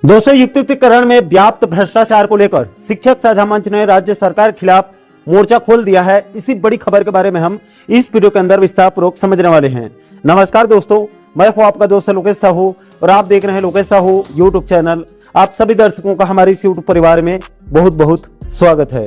दोस्तों, युक्तिकरण में व्याप्त भ्रष्टाचार को लेकर शिक्षक साझा मंच ने राज्य सरकार के खिलाफ मोर्चा खोल दिया है। इसी बड़ी खबर के बारे में हम इस वीडियो के अंदर विस्तार पूर्वक समझने वाले हैं। नमस्कार दोस्तों, मैं हूं आपका दोस्त लोकेश साहू और आप देख रहे हैं लोकेश साहू यूट्यूब चैनल। आप सभी दर्शकों का हमारे इस यूट्यूब परिवार में बहुत बहुत स्वागत है।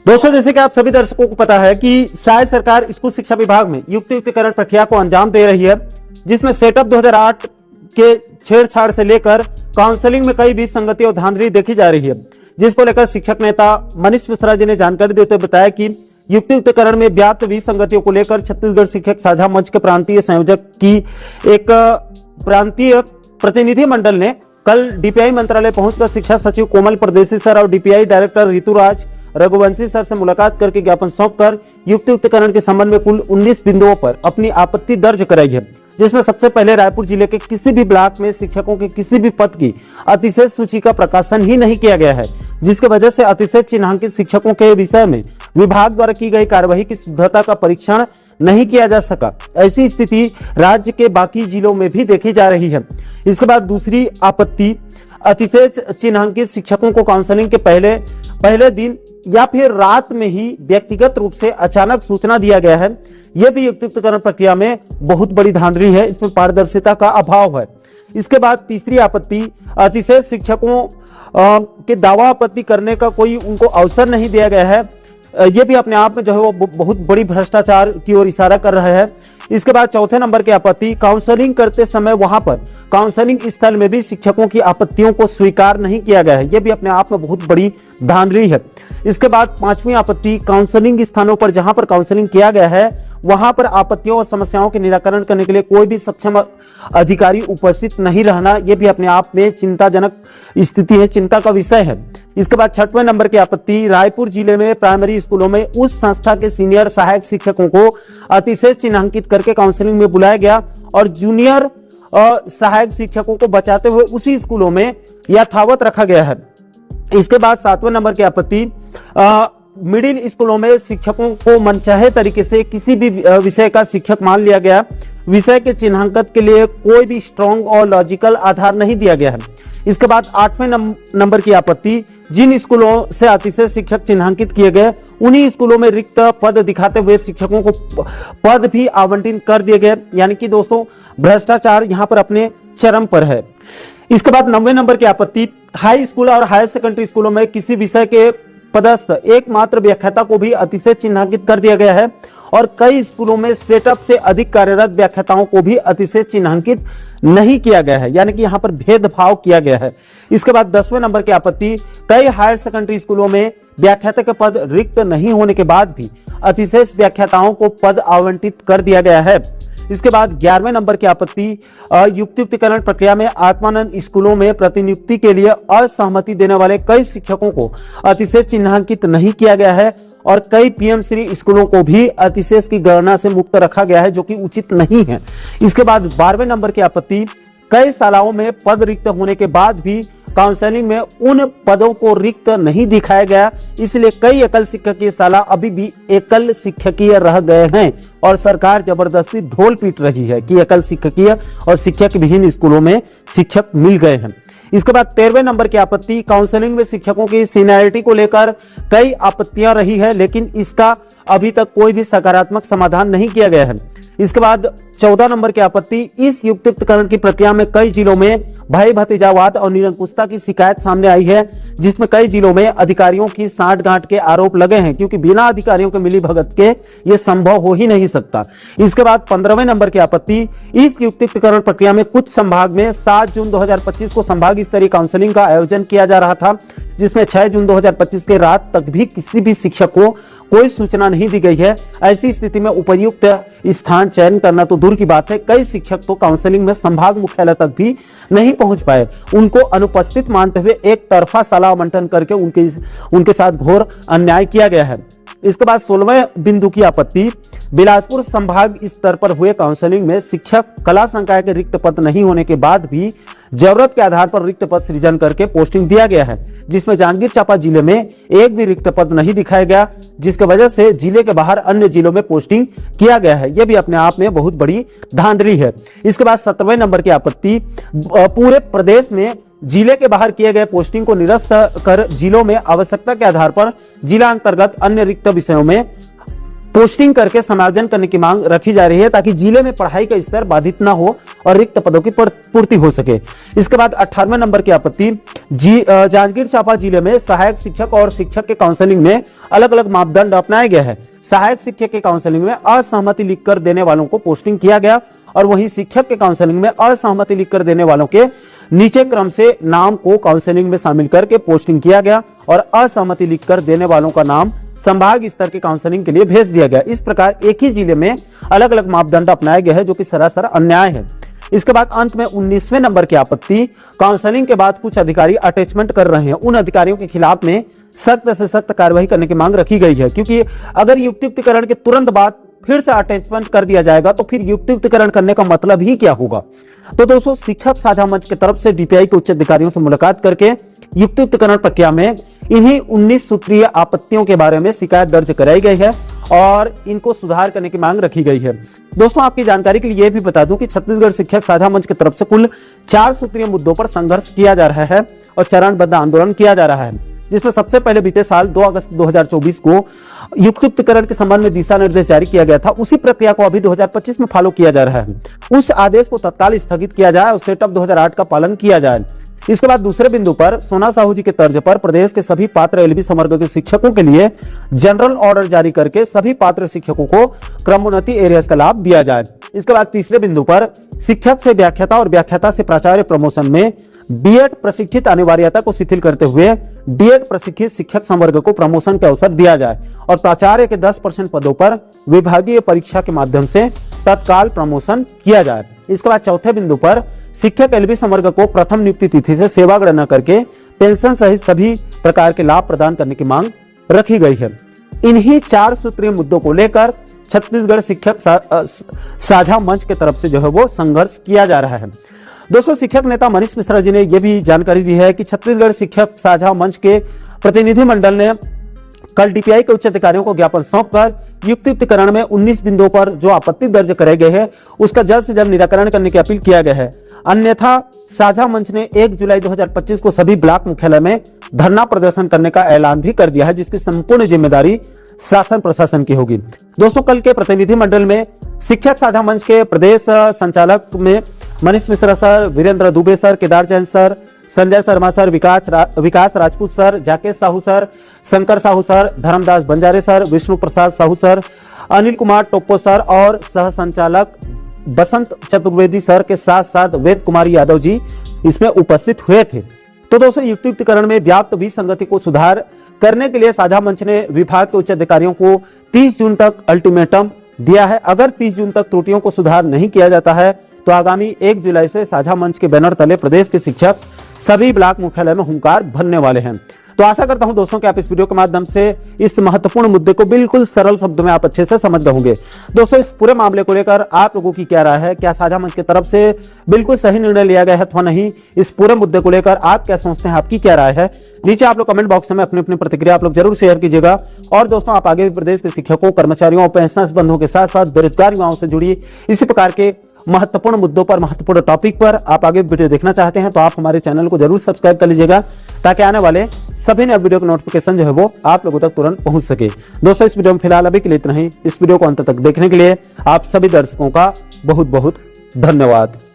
दोस्तों, जैसे कि आप सभी दर्शकों को पता है कि राज्य सरकार स्कूल शिक्षा विभाग में युक्तिकरण प्रक्रिया को अंजाम दे रही है, जिसमें सेटअप 2008 के छेड़छाड़ से लेकर काउंसलिंग में कई विसंगति और धांधली देखी जा रही है, जिसको लेकर शिक्षक नेता मनीष मिश्रा जी ने जानकारी देते हुए बताया कि युक्तिकरण में व्याप्त विसंगतियों को लेकर छत्तीसगढ़ शिक्षक साझा मंच के प्रांतीय संयोजक की एक प्रांतीय प्रतिनिधि मंडल ने कल डीपीआई मंत्रालय पहुंचकर शिक्षा सचिव कोमल परदेसी सर और DPI director Rituraj Raghuvanshi sir से मुलाकात करके ज्ञापन सौंपकर युक्तिकरण के संबंध में कुल 19 बिंदुओं पर अपनी आपत्ति दर्ज कराई है, जिसमें सबसे पहले रायपुर जिले के किसी भी ब्लॉक में शिक्षकों के किसी भी पद की अतिशय सूची का प्रकाशन ही नहीं किया गया है, जिसकी वजह से अतिशय चिन्हांकित शिक्षकों के विषय में विभाग द्वारा की गई कार्यवाही की शुद्धता का परीक्षण नहीं किया जा सका। ऐसी स्थिति राज्य के बाकी जिलों में भी देखी जा रही है। इसके बाद दूसरी आपत्ति, अतिशय चिन्हांकित शिक्षकों को काउंसलिंग के पहले दिन या फिर रात में ही व्यक्तिगत रूप से अचानक सूचना दिया गया है। यह भी युक्तिकरण प्रक्रिया में बहुत बड़ी धांधली है, इसमें पारदर्शिता का अभाव है। इसके बाद तीसरी आपत्ति, अतिशय शिक्षकों के दावा आपत्ति करने का कोई उनको अवसर नहीं दिया गया है। यह भी अपने आप में जो है वो बहुत बड़ी भ्रष्टाचार की ओर इशारा कर रहा है। इसके बाद चौथे नंबर की आपत्ति, काउंसलिंग करते समय वहां पर काउंसलिंग स्थल में भी शिक्षकों की आपत्तियों को स्वीकार नहीं किया गया है। यह भी अपने आप में बहुत बड़ी धांधली है। इसके बाद पांचवी आपत्ति, काउंसलिंग स्थानों पर जहां पर काउंसलिंग किया गया है वहां पर आपत्तियों और समस्याओं के निराकरण करने के लिए कोई भी सक्षम अधिकारी उपस्थित नहीं रहना, यह भी अपने आप में चिंताजनक स्थिति है, चिंता का विषय है। इसके बाद छठवें नंबर की आपत्ति, रायपुर जिले में प्राइमरी स्कूलों में उस संस्था के सीनियर सहायक शिक्षकों को अतिशय चिन्हांकित करके काउंसलिंग में बुलाया गया और जूनियर सहायक शिक्षकों को बचाते हुए उसी स्कूलों में यथावत रखा गया है। इसके बाद सातवें नंबर की आपत्ति, मिडिल स्कूलों में शिक्षकों को मनचाहे तरीके से किसी भी विषय का शिक्षक मान लिया गया। विषय के चिन्हांकन के लिए कोई भी स्ट्रॉन्ग और लॉजिकल आधार नहीं दिया गया है। इसके बाद आठवें नंबर की आपत्ति, जिन स्कूलों से अतिशय शिक्षक चिन्हांकित किए गए उन्हीं स्कूलों में रिक्त पद दिखाते हुए शिक्षकों को पद भी आवंटित कर दिए गए। यानी कि दोस्तों, भ्रष्टाचार यहाँ पर अपने चरम पर है। इसके बाद 9वें नंबर की आपत्ति, हाई स्कूल और हायर सेकेंडरी स्कूलों में किसी विषय के पदस्थ एकमात्र व्याख्याता को भी अतिशय चिन्हांकित कर दिया गया है और कई स्कूलों में सेटअप से अधिक कार्यरत व्याख्याताओं को भी अतिशय चिन्हांकित नहीं किया गया है, यानी कि यहाँ पर भेदभाव किया गया है। इसके बाद 10वें नंबर की आपत्ति, कई हायर सेकेंडरी स्कूलों में व्याख्याता के पद रिक्त नहीं होने के बाद भी अतिशय व्याख्याताओं को पद आवंटित कर दिया गया है। इसके बाद 11वें नंबर की आपत्ति, युक्तिकरण प्रक्रिया में आत्मानंद स्कूलों में प्रतिनियुक्ति के लिए असहमति देने वाले कई शिक्षकों को अतिशय चिन्हांकित नहीं किया गया है और कई पीएम श्री स्कूलों को भी अतिशय की गणना से मुक्त रखा गया है, जो कि उचित नहीं है। इसके बाद 12वें नंबर की आपत्ति, कई शालाओं में पद रिक्त होने के बाद भी काउंसलिंग में उन पदों को रिक्त नहीं दिखाया गया, इसलिए कई एकल शिक्षकीय शाला अभी भी एकल शिक्षकीय रह गए हैं और सरकार जबरदस्ती ढोल पीट रही है कि एकल शिक्षकीय और शिक्षक विहीन स्कूलों में शिक्षक मिल गए हैं। इसके बाद 13वें नंबर की आपत्ति, काउंसलिंग में शिक्षकों की सीनियरिटी को लेकर कई आपत्तियां रही है, लेकिन इसका अभी तक कोई भी सकारात्मक समाधान नहीं किया गया है। इसके बाद 14 नंबर की आपत्ति, इस युक्तिकरण की प्रक्रिया में कई जिलों में भाई भतीजावाद और निरंकुशता की शिकायत सामने आई है, जिसमें कई जिलों में अधिकारियों की साठगांठ के आरोप लगे हैं, क्योंकि बिना अधिकारियों के मिली भगत के ये संभव हो ही नहीं सकता। इसके बाद 15वें नंबर की आपत्ति, इस युक्तिकरण प्रक्रिया में कुछ संभाग में 7 जून 2025 को संभाग स्तरीय काउंसलिंग का आयोजन किया जा रहा था, जिसमें 6 जून 2025 के रात तक भी किसी भी शिक्षक को कोई सूचना नहीं दी गई है। ऐसी स्थिति में उपयुक्त स्थान चयन करना तो दूर की बात है, कई शिक्षक तो काउंसलिंग में संभाग मुख्यालय तक भी नहीं पहुंच पाए। उनको अनुपस्थित मानते हुए एक तरफा शाला आवंटन करके उनके साथ घोर अन्याय किया गया है। इसके बाद 16वें बिंदु की आपत्ति, बिलासपुर संभाग स्तर पर हुए काउंसलिंग में शिक्षक कला संकाय के रिक्त पद नहीं होने के बाद भी जरूरत के आधार पर रिक्त पद सृजन करके पोस्टिंग दिया गया है, जिसमें जांजगीर चांपा जिले में एक भी रिक्त पद नहीं दिखाया गया, जिसकी वजह से जिले के बाहर अन्य जिलों में पोस्टिंग किया गया है। यह भी अपने आप में बहुत बड़ी धांधली है। इसके बाद 17वें नंबर की आपत्ति, पूरे प्रदेश में जिले के बाहर किए गए पोस्टिंग को निरस्त कर जिलों में आवश्यकता के आधार पर जिला अंतर्गत अन्य रिक्त विषयों में पोस्टिंग करके समायोजन करने की मांग रखी जा रही है, ताकि जिले में पढ़ाई का स्तर बाधित ना हो और रिक्त पदों की पूर्ति हो सके। इसके बाद 18वें नंबर की आपत्ति, जांजगीर चांपा जिले में सहायक शिक्षक और शिक्षक के काउंसलिंग में अलग अलग मापदंड अपनाया गया है। सहायक शिक्षक के काउंसलिंग में असहमति लिखकर देने वालों को पोस्टिंग किया गया और वहीं शिक्षक के काउंसलिंग में असहमति लिखकर देने वालों के नीचे क्रम से नाम को काउंसलिंग में शामिल करके पोस्टिंग किया गया और असहमति लिखकर देने वालों का नाम संभाग स्तर के काउंसलिंग के लिए भेज दिया गया। इस प्रकार एक ही जिले में अलग अलग मापदंड अपनाए गए हैं, जो कि सरासर अन्याय है। इसके बाद अंत में 19वें नंबर की आपत्ति, काउंसलिंग के बाद कुछ अधिकारी अटैचमेंट कर रहे हैं, उन अधिकारियों के खिलाफ में सख्त से सख्त कार्रवाई करने की मांग रखी गई है, क्योंकि अगर युक्तियुक्तिकरण के तुरंत बाद फिर से अटैचमेंट कर दिया जाएगा तो फिर युक्तियुक्तिकरण करने का मतलब ही क्या होगा। तो दोस्तों, शिक्षक साझा मंच की तरफ से डीपीआई के उच्च अधिकारियों से मुलाकात करके युक्तियुक्तिकरण प्रक्रिया में इन्हीं 19 सूत्रीय आपत्तियों के बारे में शिकायत दर्ज कराई गई है और इनको सुधार करने की मांग रखी गई है। दोस्तों, आपकी जानकारी के लिए यह भी बता दूं कि छत्तीसगढ़ शिक्षक साझा मंच की तरफ से कुल 4 सूत्रीय मुद्दों पर संघर्ष किया जा रहा है और चरणबद्ध आंदोलन किया जा रहा है, जिसमें सबसे पहले बीते साल 2 अगस्त 2024 को युक्तियुक्तिकरण के संबंध में दिशा निर्देश जारी किया गया था। उसी प्रक्रिया को अभी 2025 में फॉलो किया जा रहा है। उस आदेश को तत्काल स्थगित किया जाए और सेटअप 2008 का पालन किया जाए। इसके बाद दूसरे बिंदु पर सोना साहू जी के तर्ज पर प्रदेश के सभी पात्र एलबी समग्र के शिक्षकों के लिए जनरल ऑर्डर जारी करके सभी पात्र शिक्षकों को क्रमोन्नति एरियर्स का लाभ दिया जाए। इसके बाद तीसरे बिंदु पर शिक्षक से व्याख्याता और व्याख्याता से प्राचार्य प्रमोशन में बीएड प्रशिक्षित अनिवार्यता को शिथिल करते हुए डीएड प्रशिक्षित शिक्षक संवर्ग को प्रमोशन के अवसर दिया जाए और प्राचार्य के 10% पदों पर विभागीय परीक्षा के माध्यम से तत्काल प्रमोशन किया जाए। इसके बाद चौथे बिंदु पर शिक्षक एलबी संवर्ग को प्रथम नियुक्ति तिथि से सेवा गणना करके पेंशन सहित सभी प्रकार के लाभ प्रदान करने की मांग रखी गई है। इन्हीं 4 सूत्रीय मुद्दों को लेकर छत्तीसगढ़ शिक्षक साझा मंच की तरफ से जो है वो संघर्ष किया जा रहा है। दोस्तों, शिक्षक नेता मनीष मिश्रा जी ने यह भी जानकारी दी है कि छत्तीसगढ़ शिक्षक साझा मंच के प्रतिनिधि मंडल ने कल डीपीआई के उच्च अधिकारियों को ज्ञापन सौंपकर युक्तियुक्तिकरण में 19 बिंदुओं पर जो आपत्ति दर्ज करे गए हैं उसका जल्द से जल्द निराकरण करने की अपील किया गया है। अन्यथा साझा मंच ने 1 जुलाई 2025 को सभी ब्लॉक मुख्यालय में धरना प्रदर्शन करने का ऐलान भी कर दिया है, जिसकी संपूर्ण जिम्मेदारी शासन प्रशासन की होगी। दोस्तों, कल के प्रतिनिधि मंडल में शिक्षक साझा मंच के प्रदेश संचालक में Manish Mishra sir, Virendra Dubey sir, Kedar Jain sir, Sanjay Sharma sir, Vikas Rajput sir, Jakesh Sahu sir, Shankar Sahu sir, Dharmdas Banjare sir, Vishnu Prasad Sahu sir, Anil Kumar Toppo sir और सह संचालक बसंत चतुर्वेदी सर के साथ साथ वेद कुमारी यादव जी इसमें उपस्थित हुए थे। तो दोस्तों, युक्तियुक्तिकरण में व्याप्त विसंगति को सुधार करने के लिए साझा मंच ने विभाग के उच्च अधिकारियों को 30 जून तक अल्टीमेटम दिया है। अगर 30 जून तक त्रुटियों को सुधार नहीं किया जाता है तो आगामी 1 जुलाई से साझा मंच के बैनर तले प्रदेश के शिक्षक सभी ब्लॉक मुख्यालय में हुंकार भरने वाले हैं। तो आशा करता हूं दोस्तों कि आप इस वीडियो के माध्यम से इस महत्वपूर्ण मुद्दे को बिल्कुल सरल शब्दों में आप अच्छे से समझ गए होंगे। दोस्तों, इस पूरे मामले को लेकर आप लोगों की क्या राय है? क्या साझा मंच की तरफ से बिल्कुल सही निर्णय लिया गया है अथवा नहीं? इस पूरे मुद्दे को लेकर आप क्या सोचते हैं? आपकी क्या राय है? नीचे आप लोग कमेंट बॉक्स में अपनी अपनी प्रतिक्रिया आप लोग जरूर शेयर कीजिएगा। और दोस्तों, आप आगे भी प्रदेश के शिक्षकों, कर्मचारियों और पेंशनर्स बंधुओं के साथ साथ बेरोजगार युवाओं से जुड़ी इसी प्रकार के महत्वपूर्ण मुद्दों पर, महत्वपूर्ण टॉपिक पर आप आगे वीडियो देखना चाहते हैं तो आप हमारे चैनल को जरूर सब्सक्राइब कर लीजिएगा, ताकि आने वाले सभी नए वीडियो का नोटिफिकेशन जो है वो आप लोगों तक तुरंत पहुंच सके। दोस्तों, इस वीडियो में फिलहाल अभी के लिए इतना ही। इस वीडियो को अंत तक देखने के लिए आप सभी दर्शकों का बहुत बहुत धन्यवाद।